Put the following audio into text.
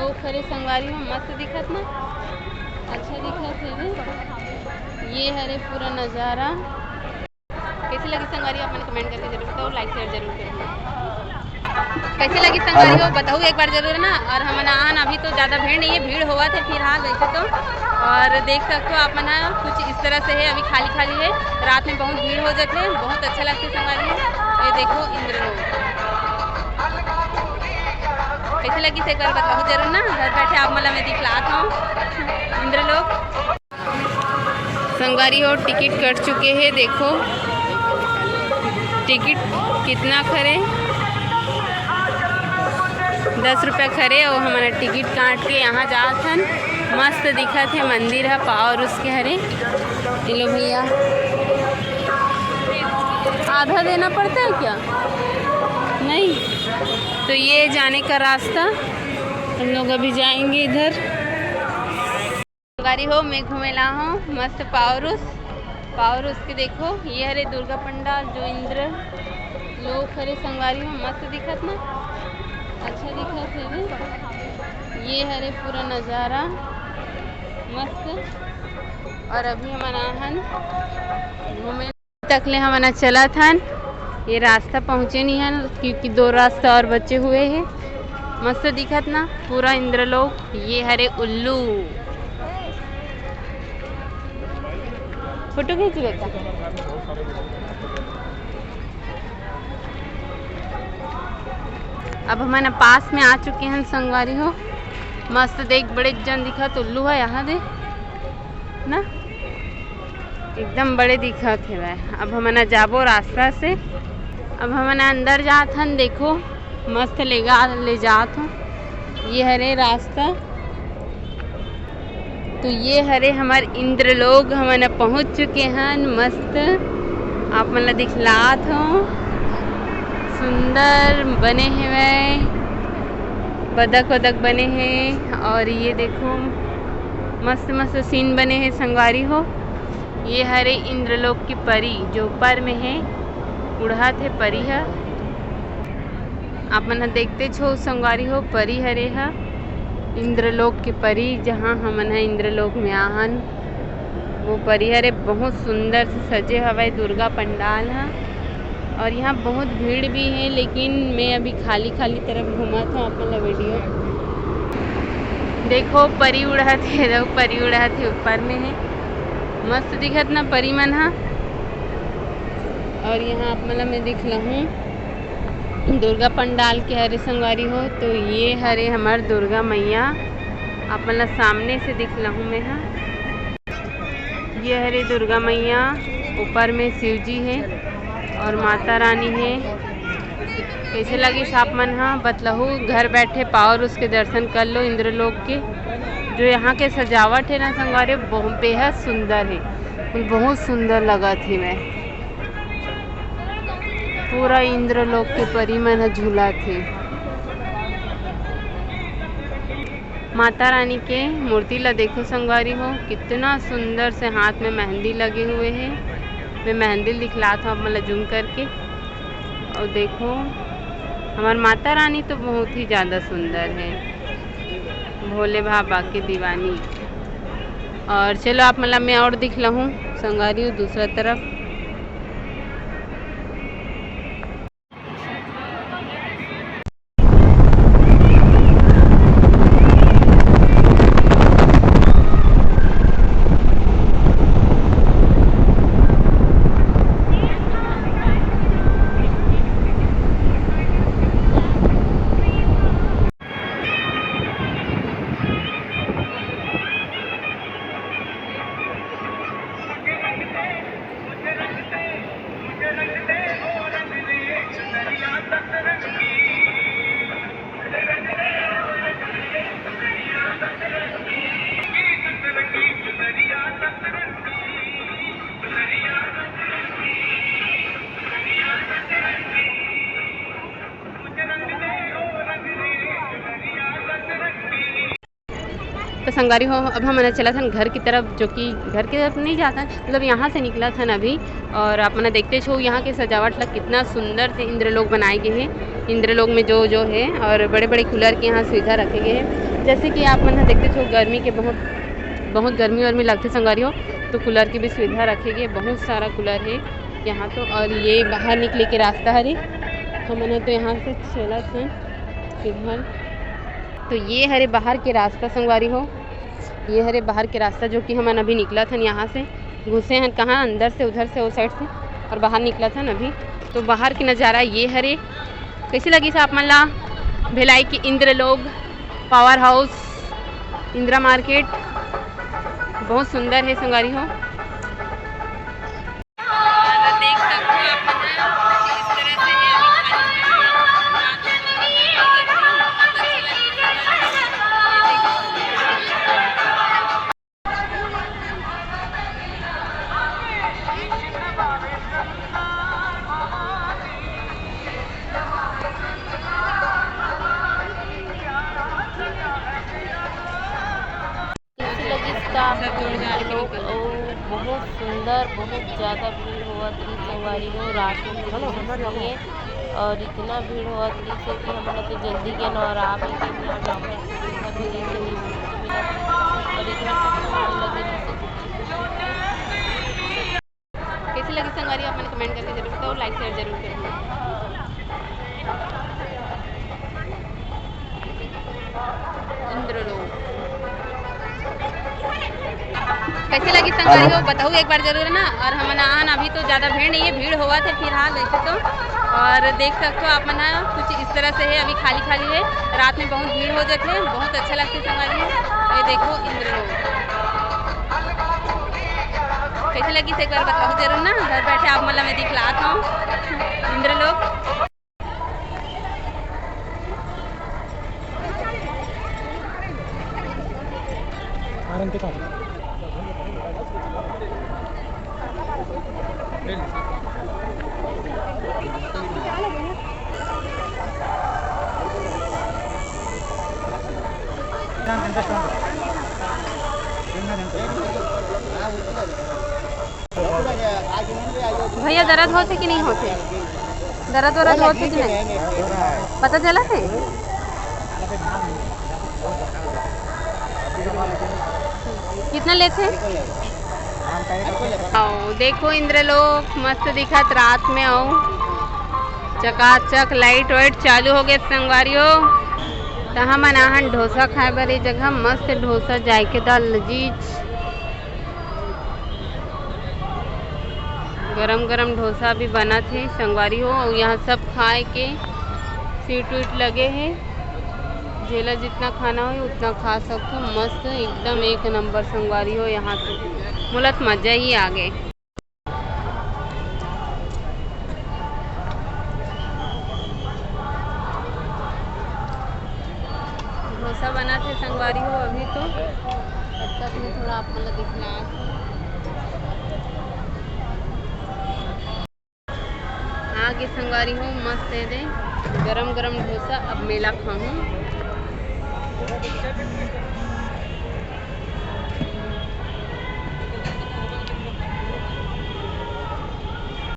लोग खरे संगवारी में मस्त दिखत ना, अच्छा दिखत है। ये हरे पूरा नज़ारा कैसी लगी संगवारी, आप मैंने कमेंट करके जरूर बताओ, लाइक शेयर जरूर करिए। कैसी लगी संगवारी हो बताओ एक बार जरूर ना। और हम आन अभी तो ज़्यादा भीड़ नहीं है, भीड़ हुआ था फिर हाँ वैसे तो। और देख सकते हो आप मना कुछ इस तरह से है, अभी खाली खाली है। रात में बहुत भीड़ हो जाते हैं, बहुत अच्छा लगता है संगवारी है। ये देखो इंद्रलोक कैसी लगी से एक बार बताओ जरूर ना। घर बैठे आप मला मैं दिखलाता हूँ इंद्रलोक। संगवारी हो टिकट कट चुके हैं, देखो टिकट कितना खरे 10 रुपया खरे। और हमारा टिकट काट के यहाँ जात हन, मस्त दिखत है मंदिर है पावर उसके हरे। ये लो भैया आधा देना पड़ता है क्या? नहीं, तो ये जाने का रास्ता हम लोग अभी जाएंगे इधर। गाड़ी हो मैं घूमेला हूँ मस्त पावरुस के देखो। ये हरे दुर्गा पंडाल जो इंद्र लोग हरे संगवारी में मस्त दिखत ना, अच्छा दिखत है। ये हरे पूरा नज़ारा मस्त। और अभी हमारा हन घूमे तकले हमारा चला था, ये रास्ता पहुँचे नहीं है क्योंकि 2 रास्ता और बचे हुए हैं। मस्त दिखत ना पूरा इंद्रलोक। ये हरे उल्लू फोटो खींच लेता। अब हमारे पास में आ चुके हैं संगवारी हो, मस्त देख बड़े जन दिखत उल्लू है यहाँ दे ना, एकदम बड़े दिखत है वह। अब हमारा जाबो रास्ता से, अब हमारा अंदर जात हन, देखो मस्त ले जात हूँ। ये हरे रास्ता, तो ये हरे हमार इंद्रलोक हमारा पहुँच चुके हैं मस्त। आप मतलब दिखलात हो सुंदर बने हैं वह, बदक वदक बने हैं। और ये देखो मस्त मस्त सीन बने हैं संगवारी हो। ये हरे इंद्रलोक की परी जो ऊपर में है, उड़ा थे परी है। आप मन देखते छो संगवारी हो परी हरे है इंद्रलोक की परी, जहाँ हमन है इंद्रलोक में आहन वो परी हरे। बहुत सुंदर से सजे हवाए दुर्गा पंडाल है। और यहाँ बहुत भीड़ भी है, लेकिन मैं अभी खाली तरफ घूमा था। आप मतलब वीडियो देखो परी उड़ा थे, परी उड़ा थे ऊपर में है, मस्त दिखत ना परी मन हा। और यहाँ आप मतलब मैं दिख लहूँ दुर्गा पंडाल के हरे संगवारी हो। तो ये हरे हमार दुर्गा मैया, आप मतलब सामने से दिख लहूँ मैं हाँ। ये हरे दुर्गा मैया, ऊपर में शिव जी है और माता रानी है। कैसे लगी साप मन हाँ बतलहू, घर बैठे पावर उसके दर्शन कर लो इंद्रलोक के। जो यहाँ के सजावट है ना संगवारी बहुत बेहद सुंदर है, बहुत सुंदर लगा थी मैं। पूरा इंद्रलोक के परी मन झूला थे। माता रानी के मूर्ति ला देखो संगवारी हो, कितना सुंदर से हाथ में मेहंदी लगे हुए हैं। मैं मेहंदी दिखलाता हूँ मतलब जूम करके। और देखो हमार माता रानी तो बहुत ही ज़्यादा सुंदर है, भोले बाबा की दीवानी। और चलो आप मतलब मैं और दिख लहूँ संगवारी हो दूसरा तरफ। तो संगवारी हो अब हम चला था घर की तरफ, जो कि घर की तरफ नहीं जाता मतलब यहाँ से निकला था अभी। और आप देखते छो यहाँ के सजावट लग कितना सुंदर से इंद्रलोक बनाए गए हैं। इंद्रलोक में जो जो है। और बड़े बड़े कूलर की यहाँ सुविधा रखे गए हैं। जैसे कि आप मन देखते हो गर्मी के बहुत गर्मी वर्मी लगती संगवारी हो, तो कूलर की भी सुविधा रखे गए। बहुत सारा कूलर है यहाँ तो। और ये बाहर निकले के रास्ता हरे, हमन तो यहाँ से चलत हैं इधर। तो ये हरे बाहर के रास्ता संगवारी हो, ये हरे बाहर के रास्ता जो कि हमन अभी निकला था यहाँ से, घुसे हैं कहाँ अंदर से, उधर से, उस साइड से, और बाहर निकला था अभी। तो बाहर की नज़ारा ये हरे। कैसी लगी था आप मन ला भिलाई की Indralok power house Indira market? बहुत सुंदर है संगवारी हो। देख सकते हो आप इस तरह से है। बहुत सुंदर, बहुत ज़्यादा भीड़ हुआ थी संगवारी हो। रात में है और इतना भीड़ हुआ थी से कि हमने तो जल्दी के न और आप और इधर सब सामान लगे कैसी लगी संगवारी आप मैंने कमेंट करके जरूर बताओ, लाइक शेयर जरूर करें। इंद्रलोक कैसे लगी संगवारी हो बताओ एक बार जरूर ना। और हम आन अभी तो ज़्यादा भीड़ नहीं है, भीड़ हुआ थे फिलहाल वैसे तो। और देख सकते हो आप मना कुछ इस तरह से है, अभी खाली खाली है। रात में बहुत भीड़ हो जाती है, बहुत अच्छा लगता है संगवारी हो। ये देखो इंद्रलोक कैसे लगी से एक बार बताओ जरूर ना। घर बैठे आप मतलब मैं दिखलाता हूँ इंद्रलोक। भैया दर्द होते कि नहीं होते? दर्द वरद होते कि नहीं पता चला थे? कितना लेते? आओ देखो इंद्रलोक मस्त दिखत रात में। आओ चकाचक लाइट वाइट चालू हो गए संगवारियों। तो हम अनाहन डोसा खाए बर ये जगह मस्त डोसा जायकेदार लजीज गरम गरम डोसा भी बना थे संगवारी हो। और यहाँ सब खाए के सीट वीट लगे हैं, जेला जितना खाना हो उतना खा सकते। मस्त एकदम एक नंबर संगवारी हो। यहाँ तो मुलत मजा ही आ गए। डोसा बना थे संगवारी हो अभी तो तक में थोड़ा आप मतलब दिखला आगे संगवारी हो। मस्त है दे गरम गरम डोसा। अब मेला खाऊं।